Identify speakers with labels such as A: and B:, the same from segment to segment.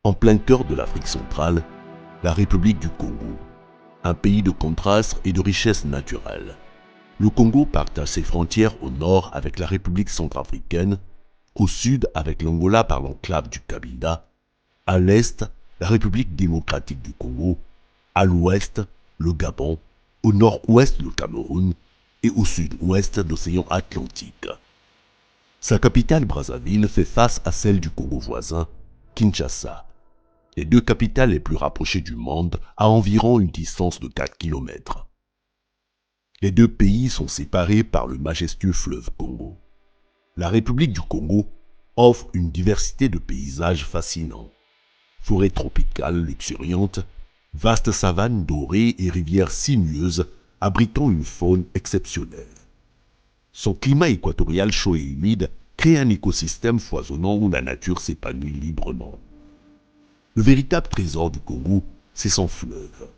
A: En plein cœur de l'Afrique centrale, la République du Congo, un pays de contrastes et de richesses naturelles. Le Congo partage ses frontières au nord avec la République centrafricaine, au sud avec l'Angola par l'enclave du Cabinda, à l'est la République démocratique du Congo, à l'ouest le Gabon, au nord-ouest le Cameroun et au sud-ouest l'océan Atlantique. Sa capitale Brazzaville fait face à celle du Congo voisin, Kinshasa. Les deux capitales les plus rapprochées du monde à environ une distance de 4 km. Les deux pays sont séparés par le majestueux fleuve Congo. La République du Congo offre une diversité de paysages fascinants. Forêts tropicales luxuriantes, vastes savanes dorées et rivières sinueuses abritant une faune exceptionnelle. Son climat équatorial chaud et humide crée un écosystème foisonnant où la nature s'épanouit librement. Le véritable trésor du Congo, c'est son fleuve.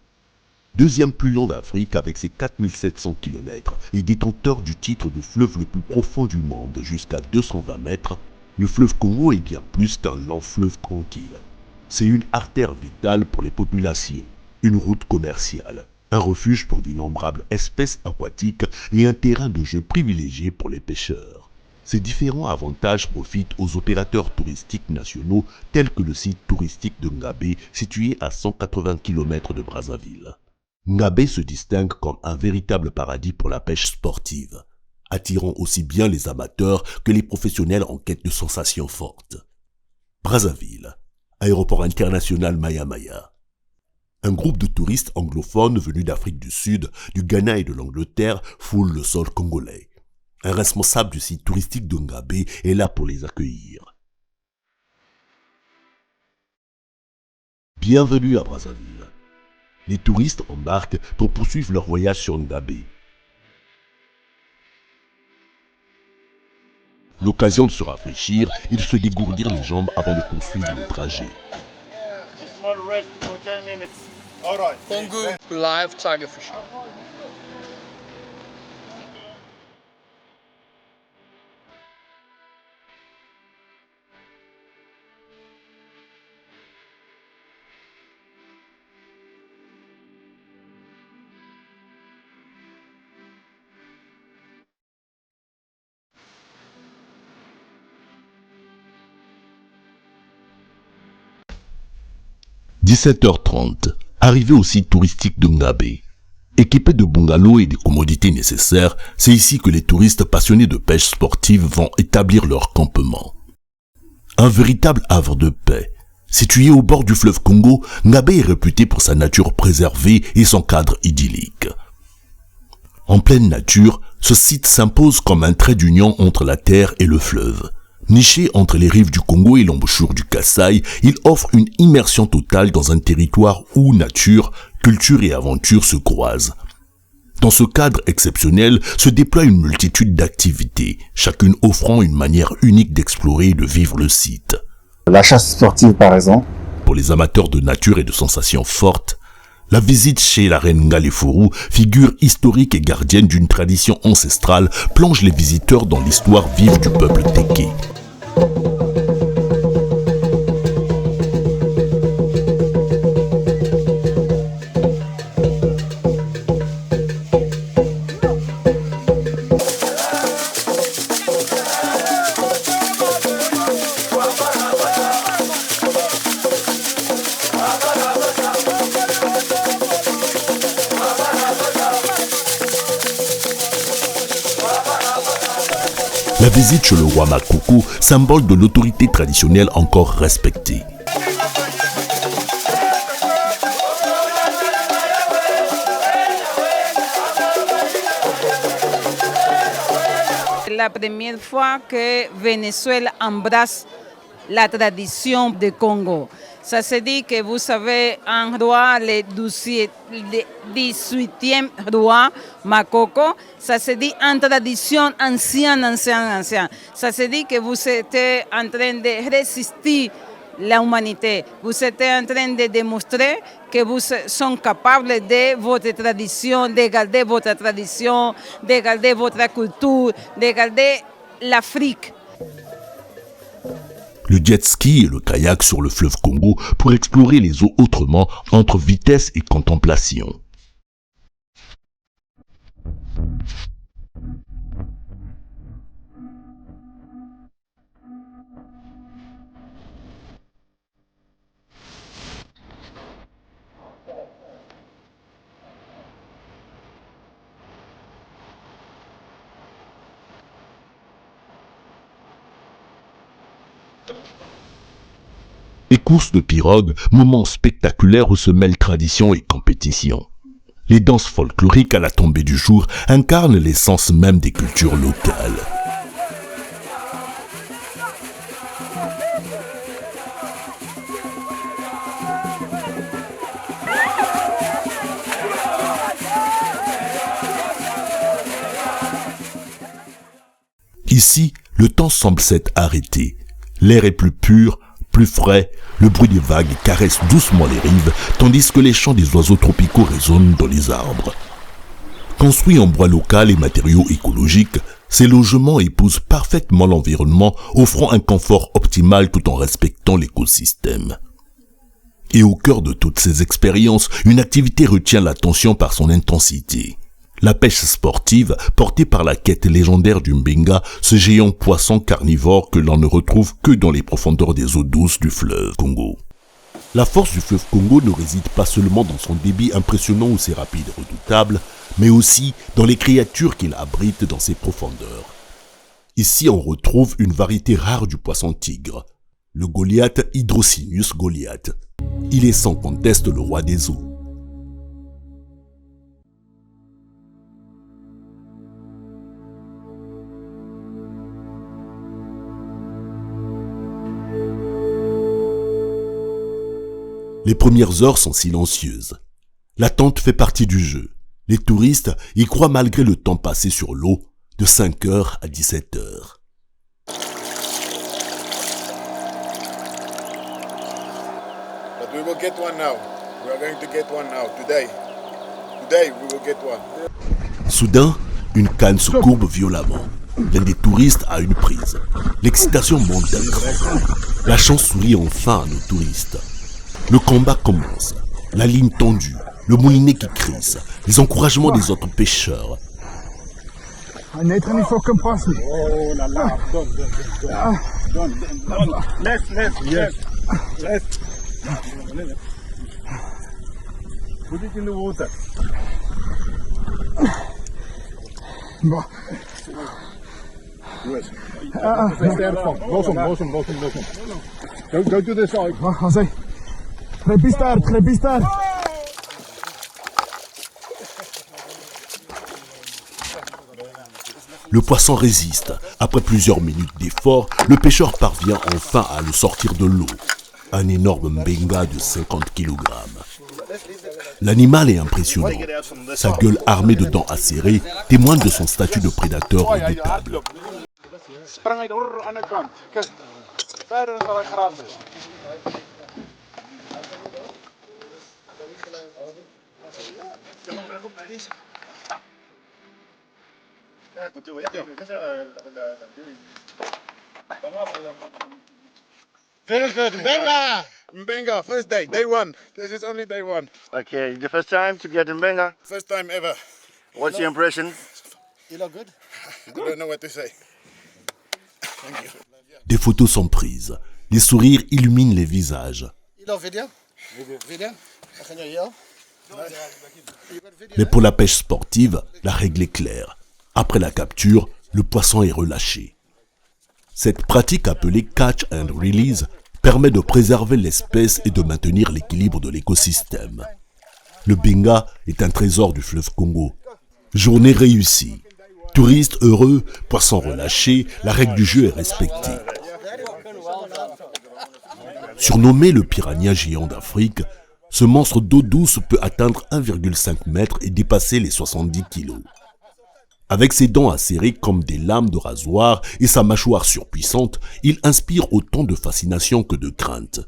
A: Deuxième plus long d'Afrique avec ses 4700 km et détenteur du titre de fleuve le plus profond du monde jusqu'à 220 mètres, le fleuve Congo est bien plus qu'un lent fleuve tranquille. C'est une artère vitale pour les populations, une route commerciale, un refuge pour d'innombrables espèces aquatiques et un terrain de jeu privilégié pour les pêcheurs. Ces différents avantages profitent aux opérateurs touristiques nationaux tels que le site touristique de Ngabé situé à 180 km de Brazzaville. Ngabé se distingue comme un véritable paradis pour la pêche sportive, attirant aussi bien les amateurs que les professionnels en quête de sensations fortes. Brazzaville, aéroport international Maya Maya. Un groupe de touristes anglophones venus d'Afrique du Sud, du Ghana et de l'Angleterre foule le sol congolais. Un responsable du site touristique de Ngabé est là pour les accueillir. Bienvenue à Brazzaville. Les touristes embarquent pour poursuivre leur voyage sur Ngabé. L'occasion de se rafraîchir et de se dégourdir les jambes avant de poursuivre le trajet.
B: Congo live tiger fishing.
A: « 17h30, arrivé au site touristique de Ngabé. Équipés de bungalows et des commodités nécessaires, c'est ici que les touristes passionnés de pêche sportive vont établir leur campement. Un véritable havre de paix. Situé au bord du fleuve Congo, Ngabé est réputé pour sa nature préservée et son cadre idyllique. En pleine nature, ce site s'impose comme un trait d'union entre la terre et le fleuve. Niché entre les rives du Congo et l'embouchure du Kasaï, il offre une immersion totale dans un territoire où nature, culture et aventure se croisent. Dans ce cadre exceptionnel se déploie une multitude d'activités, chacune offrant une manière unique d'explorer et de vivre le site.
C: La chasse sportive par exemple.
A: Pour les amateurs de nature et de sensations fortes, la visite chez la reine Ngalefuru, figure historique et gardienne d'une tradition ancestrale, plonge les visiteurs dans l'histoire vive du peuple Téké. La visite chez le roi Makoko, symbole de l'autorité traditionnelle encore respectée.
D: La première fois que Venezuela embrasse la tradition du Congo. Ça se dit que vous avez un roi, le 18e roi, Makoko. Ça se dit en tradition ancienne. Ça se dit que vous êtes en train de résister l'humanité. Vous êtes en train de démontrer que vous êtes capables de votre tradition, de garder votre tradition, de garder votre culture, de garder l'Afrique.
A: Le jet ski et le kayak sur le fleuve Congo pour explorer les eaux autrement entre vitesse et contemplation. Les courses de pirogue, moments spectaculaires où se mêlent tradition et compétition. Les danses folkloriques à la tombée du jour incarnent l'essence même des cultures locales. Ici, le temps semble s'être arrêté. L'air est plus pur, plus frais, le bruit des vagues caresse doucement les rives, tandis que les chants des oiseaux tropicaux résonnent dans les arbres. Construits en bois local et matériaux écologiques, ces logements épousent parfaitement l'environnement, offrant un confort optimal tout en respectant l'écosystème. Et au cœur de toutes ces expériences, une activité retient l'attention par son intensité. La pêche sportive, portée par la quête légendaire du mbenga, ce géant poisson carnivore que l'on ne retrouve que dans les profondeurs des eaux douces du fleuve Congo. La force du fleuve Congo ne réside pas seulement dans son débit impressionnant ou ses rapides redoutables, mais aussi dans les créatures qu'il abrite dans ses profondeurs. Ici, on retrouve une variété rare du poisson tigre, le Goliath Hydrocinus goliath. Il est sans conteste le roi des eaux. Les premières heures sont silencieuses. L'attente fait partie du jeu. Les touristes y croient malgré le temps passé sur l'eau, de 5h à 17h.
E: But we will get one now. We are going to get one now, today. Today we will get one.
A: Soudain, une canne se courbe violemment. L'un des touristes a une prise. L'excitation monte d'un cran. La chance sourit enfin à nos touristes. Le combat commence. La ligne tendue, le moulinet qui crisse, les encouragements des autres pêcheurs.
C: Nathan, il faut qu'on passe.
E: Oh là là, donne. Left. Put it in the water.
C: Bon.
E: Yes. Go some. Go to the side.
C: Vas-y. Crépistard.
A: Le poisson résiste. Après plusieurs minutes d'effort, le pêcheur parvient enfin à le sortir de l'eau. Un énorme mbenga de 50 kg. L'animal est impressionnant. Sa gueule armée de dents acérées témoigne de son statut de prédateur redoutable.
E: Sprang uit aan de kant. Kijk. Verder zal ik graven. Very good. Mbenga, first day one. This is only day one.
F: Okay, the first time to get in Benga.
E: First time ever.
F: What's your impression?
E: You look good. I don't know what to say. Thank you.
A: Des photos sont prises. Les sourires illuminent les visages.
E: Video?
A: Mais pour la pêche sportive, la règle est claire. Après la capture, le poisson est relâché. Cette pratique appelée catch and release permet de préserver l'espèce et de maintenir l'équilibre de l'écosystème. Le benga est un trésor du fleuve Congo. Journée réussie. Touristes heureux, poissons relâchés, la règle du jeu est respectée. Surnommé le piranha géant d'Afrique, ce monstre d'eau douce peut atteindre 1,5 mètres et dépasser les 70 kilos. Avec ses dents acérées comme des lames de rasoir et sa mâchoire surpuissante, il inspire autant de fascination que de crainte.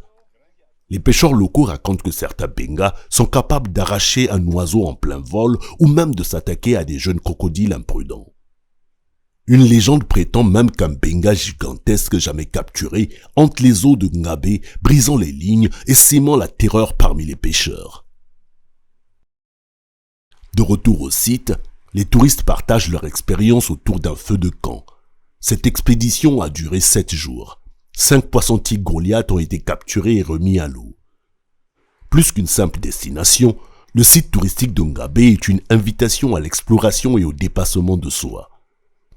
A: Les pêcheurs locaux racontent que certains bengas sont capables d'arracher un oiseau en plein vol ou même de s'attaquer à des jeunes crocodiles imprudents. Une légende prétend même qu'un benga gigantesque jamais capturé hante les eaux de Ngabé, brisant les lignes et sémant la terreur parmi les pêcheurs. De retour au site, les touristes partagent leur expérience autour d'un feu de camp. Cette expédition a duré 7 jours. 5 poissons-tigres Goliath ont été capturés et remis à l'eau. Plus qu'une simple destination, le site touristique de Ngabé est une invitation à l'exploration et au dépassement de soi.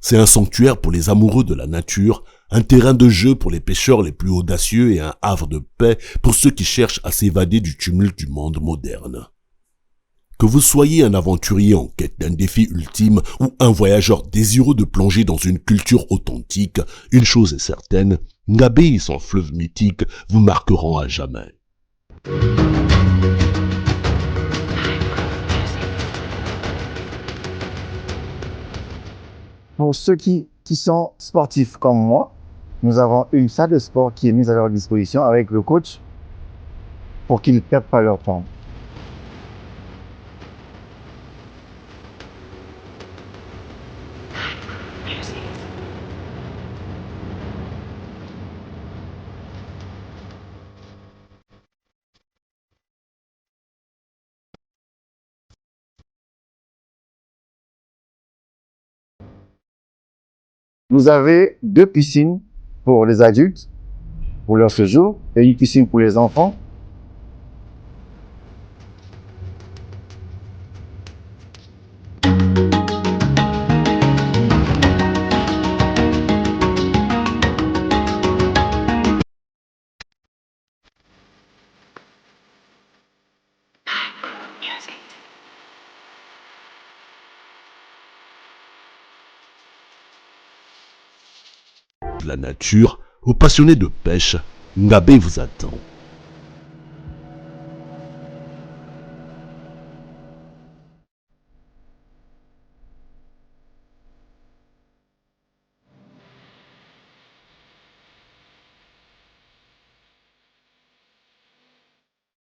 A: C'est un sanctuaire pour les amoureux de la nature, un terrain de jeu pour les pêcheurs les plus audacieux et un havre de paix pour ceux qui cherchent à s'évader du tumulte du monde moderne. Que vous soyez un aventurier en quête d'un défi ultime ou un voyageur désireux de plonger dans une culture authentique, une chose est certaine, Ngabé et son fleuve mythique vous marqueront à jamais.
G: Pour ceux qui sont sportifs comme moi, nous avons une salle de sport qui est mise à leur disposition avec le coach pour qu'ils ne perdent pas leur temps. Vous avez 2 piscines pour les adultes, pour leur séjour, et une piscine pour les enfants.
A: De la nature, aux passionnés de pêche, Ngabé vous attend.